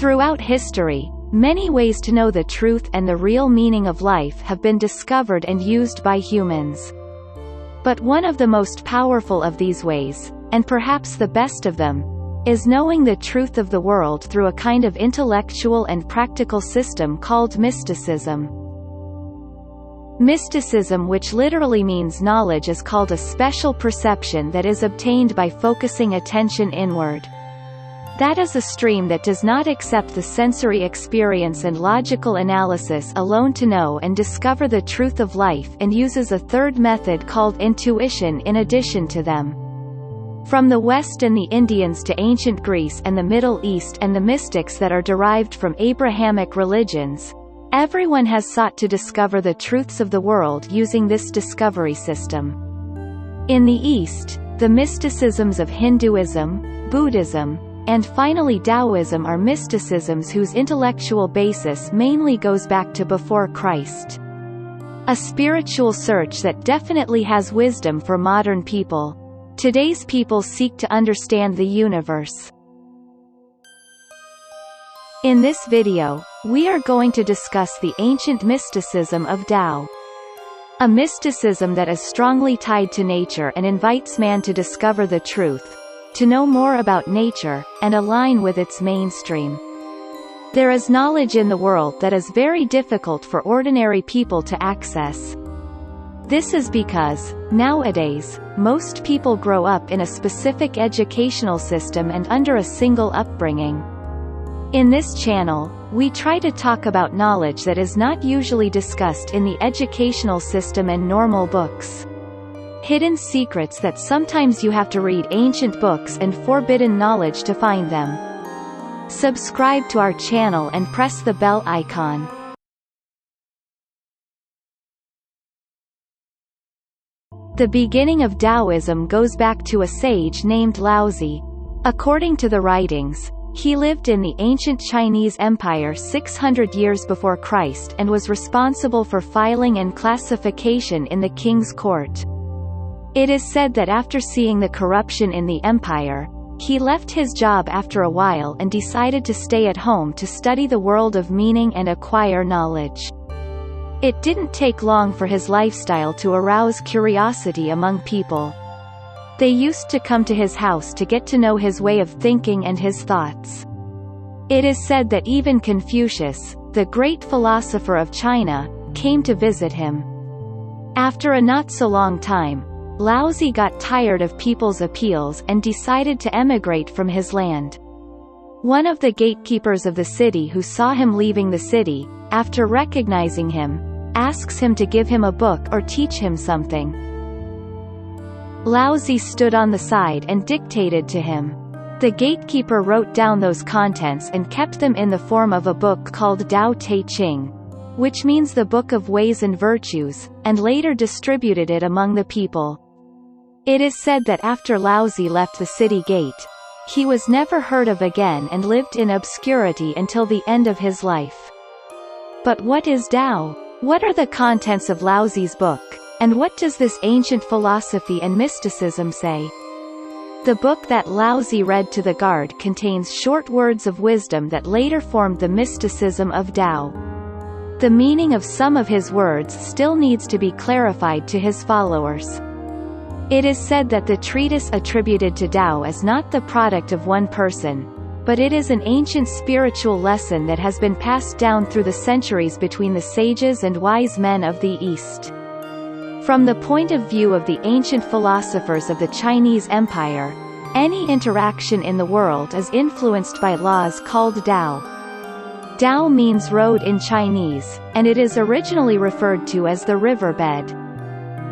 Throughout history, many ways to know the truth and the real meaning of life have been discovered and used by humans. But one of the most powerful of these ways, and perhaps the best of them, is knowing the truth of the world through a kind of intellectual and practical system called mysticism. Mysticism, which literally means knowledge, is called a special perception that is obtained by focusing attention inward. That is a stream that does not accept the sensory experience and logical analysis alone to know and discover the truth of life, and uses a third method called intuition in addition to them. From the West and the Indians to ancient Greece and the Middle East and the mystics that are derived from Abrahamic religions, everyone has sought to discover the truths of the world using this discovery system. In the East, the mysticisms of Hinduism, Buddhism, and finally Taoism are mysticisms whose intellectual basis mainly goes back to before Christ. A spiritual search that definitely has wisdom for modern people. Today's people seek to understand the universe. In this video, we are going to discuss the ancient mysticism of Tao. A mysticism that is strongly tied to nature and invites man to discover the truth, to know more about nature, and align with its mainstream. There is knowledge in the world that is very difficult for ordinary people to access. This is because, nowadays, most people grow up in a specific educational system and under a single upbringing. In this channel, we try to talk about knowledge that is not usually discussed in the educational system and normal books. Hidden secrets that sometimes you have to read ancient books and forbidden knowledge to find them. Subscribe to our channel and press the bell icon. The beginning of Taoism goes back to a sage named Laozi. According to the writings, he lived in the ancient Chinese Empire 600 years before Christ and was responsible for filing and classification in the king's court. It is said that after seeing the corruption in the empire, he left his job after a while and decided to stay at home to study the world of meaning and acquire knowledge. It didn't take long for his lifestyle to arouse curiosity among people. They used to come to his house to get to know his way of thinking and his thoughts. It is said that even Confucius, the great philosopher of China, came to visit him. After a not so long time, Laozi got tired of people's appeals and decided to emigrate from his land. One of the gatekeepers of the city who saw him leaving the city, after recognizing him, asks him to give him a book or teach him something. Laozi stood on the side and dictated to him. The gatekeeper wrote down those contents and kept them in the form of a book called Tao Te Ching, which means the Book of Ways and Virtues, and later distributed it among the people. It is said that after Laozi left the city gate, he was never heard of again and lived in obscurity until the end of his life. But what is Tao? What are the contents of Laozi's book? And what does this ancient philosophy and mysticism say? The book that Laozi read to the guard contains short words of wisdom that later formed the mysticism of Tao. The meaning of some of his words still needs to be clarified to his followers. It is said that the treatise attributed to Tao is not the product of one person, but it is an ancient spiritual lesson that has been passed down through the centuries between the sages and wise men of the East. From the point of view of the ancient philosophers of the Chinese Empire, any interaction in the world is influenced by laws called Tao. Tao means road in Chinese, and it is originally referred to as the riverbed.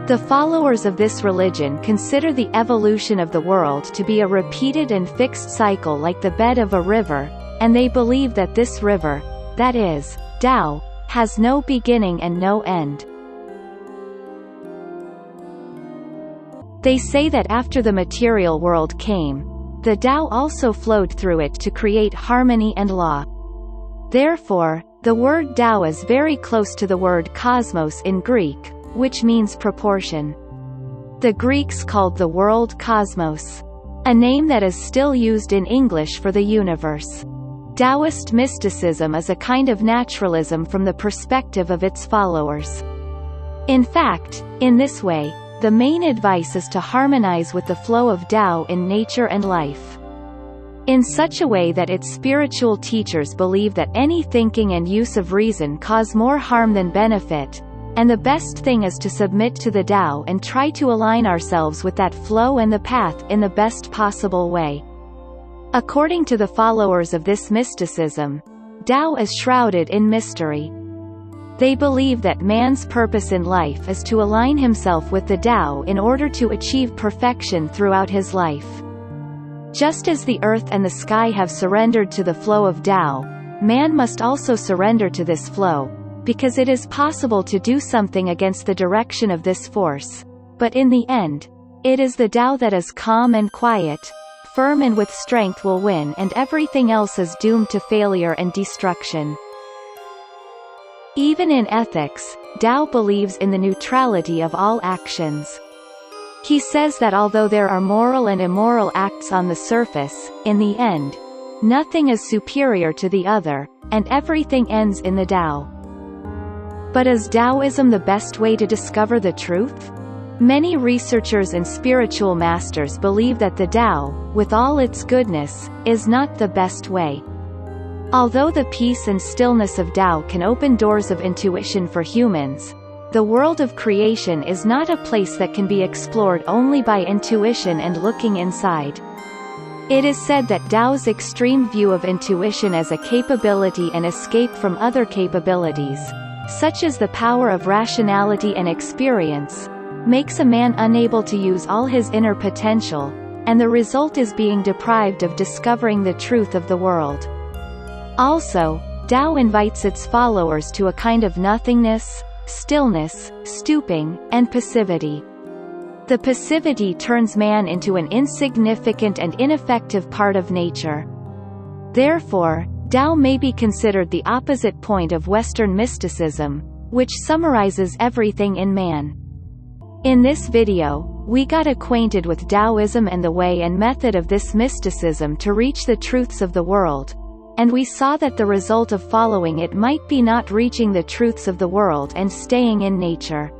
The followers of this religion consider the evolution of the world to be a repeated and fixed cycle like the bed of a river, and they believe that this river, that is, Tao, has no beginning and no end. They say that after the material world came, the Tao also flowed through it to create harmony and law. Therefore, the word Tao is very close to the word cosmos in Greek, which means proportion. The Greeks called the world cosmos, a name that is still used in English for the universe. Taoist mysticism is a kind of naturalism from the perspective of its followers. In fact, in this way, the main advice is to harmonize with the flow of Tao in nature and life, in such a way that its spiritual teachers believe that any thinking and use of reason cause more harm than benefit, and the best thing is to submit to the Tao and try to align ourselves with that flow and the path in the best possible way. According to the followers of this mysticism, Tao is shrouded in mystery. They believe that man's purpose in life is to align himself with the Tao in order to achieve perfection throughout his life. Just as the earth and the sky have surrendered to the flow of Tao, man must also surrender to this flow, because it is possible to do something against the direction of this force, but in the end, it is the Tao that is calm and quiet, firm and with strength will win, and everything else is doomed to failure and destruction. Even in ethics, Tao believes in the neutrality of all actions. He says that although there are moral and immoral acts on the surface, in the end, nothing is superior to the other, and everything ends in the Tao. But is Taoism the best way to discover the truth? Many researchers and spiritual masters believe that the Tao, with all its goodness, is not the best way. Although the peace and stillness of Tao can open doors of intuition for humans, the world of creation is not a place that can be explored only by intuition and looking inside. It is said that Tao's extreme view of intuition as a capability and escape from other capabilities, such as the power of rationality and experience, makes a man unable to use all his inner potential, and the result is being deprived of discovering the truth of the world. Also, Tao invites its followers to a kind of nothingness, stillness, stooping, and passivity. The passivity turns man into an insignificant and ineffective part of nature. Therefore, Tao may be considered the opposite point of Western mysticism, which summarizes everything in man. In this video, we got acquainted with Taoism and the way and method of this mysticism to reach the truths of the world, and we saw that the result of following it might be not reaching the truths of the world and staying in nature.